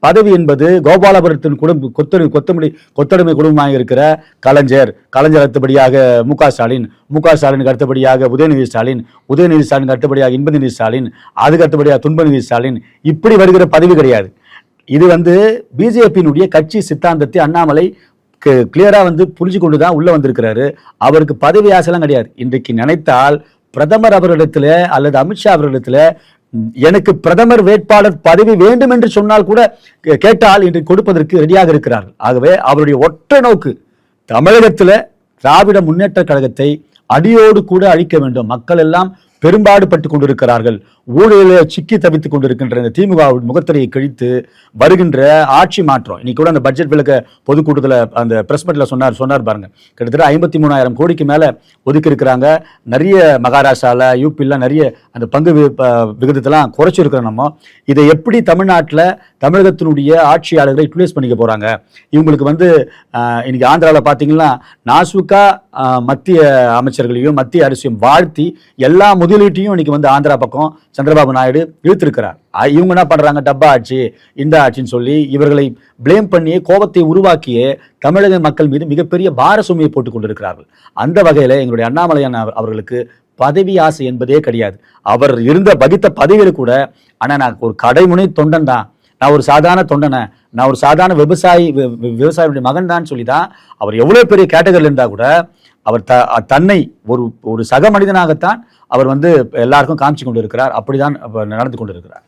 பதவி என்பது கோபாலபுரத்தின் குடும்ப கொத்தடிமை குடும்பமாக இருக்கிற கலைஞர் அடுத்தபடியாக மு க ஸ்டாலினுக்கு அடுத்தபடியாக உதயநிதி ஸ்டாலினுக்கு அடுத்தபடியாக இன்பநிதி ஸ்டாலின், அதுக்கு அடுத்தபடியாக துன்பநிதி ஸ்டாலின், இப்படி வருகிற பதவி கிடையாது. இது பிஜேபியினுடைய கட்சி சித்தாந்தத்தை அண்ணாமலை கிளியரா புரிஞ்சு கொண்டுதான் உள்ள வந்திருக்கிறாரு. அவருக்கு பதவி ஆசைலாம் கிடையாது. இன்றைக்கு நினைத்தால் பிரதமர் அவர்களிடத்துல அல்லது அமித்ஷா அவர்களிடத்துல எனக்கு பிரதமர் வேட்பாளர் பதவி வேண்டும் என்று சொன்னால் கூட கேட்டால் இன்று கொடுப்பதற்கு ரெடியாக இருக்கிறார்கள். ஆகவே அவருடைய ஒற்றை நோக்கு தமிழகத்துல திராவிட முன்னேற்ற கழகத்தை அடியோடு கூட அழிக்க வேண்டும். மக்கள் எல்லாம் பெரும்பாடுபட்டு கொண்டிருக்கிறார்கள். ஊழலில் சிக்கி தவித்துக் கொண்டிருக்கின்ற இந்த திமுக முகத்திரையை கிழித்து வருகின்ற ஆட்சி மாற்றம். இன்னைக்கு கூட அந்த பட்ஜெட் விளக்க பொதுக்கூட்டத்தில் அந்த பிரஸ் மீட்ல சொன்னார் பாருங்க. கிட்டத்தட்ட 53,000 கோடிக்கு மேல ஒதுக்கி இருக்கிறாங்க. நிறைய மகாராஷ்டிரால யூபிலாம் நிறைய அந்த பங்கு விகிதத்தெல்லாம் குறைச்சிருக்கிறோம். நம்ம இதை எப்படி தமிழகத்தினுடைய ஆட்சியாளர்களை யூட்டிலைஸ் பண்ணிக்க போறாங்க? இவங்களுக்கு இன்னைக்கு ஆந்திராவில் பார்த்தீங்கன்னா நாசுக்கா மத்திய அமைச்சர்களையும் மத்திய அரசையும் வாழ்த்தி எல்லா முதலீட்டையும் இன்னைக்கு ஆந்திரா பக்கம் சந்திரபாபு நாயுடு இழுத்திருக்கிறார். இவங்க என்ன பண்றாங்க? டப்பா ஆட்சி, இந்த ஆட்சின்னு சொல்லி இவர்களை பிளேம் பண்ணி கோபத்தை உருவாக்கிய தமிழக மக்கள் மீது மிகப்பெரிய பார சுமையை போட்டுக் கொண்டிருக்கிறார்கள். அந்த வகையில எங்களுடைய அண்ணாமலையான் அவர்களுக்கு பதவி ஆசை என்பதே கிடையாது. அவர் வகித்த பதவியில் கூட, ஆனா நான் ஒரு கடைமுனை தொண்டன் தான், நான் ஒரு சாதாரண தொண்டனை, நான் ஒரு சாதாரண விவசாயியுடைய மகன் தான் சொல்லிதான் அவர் எவ்வளவு பெரிய கேட்டகரியில் இருந்தா கூட அவர் தன்னை ஒரு சக மனிதனாகத்தான் அவர் எல்லாருக்கும் காமிச்சு கொண்டு இருக்கிறார். அப்படிதான் நடந்து கொண்டிருக்கிறார்.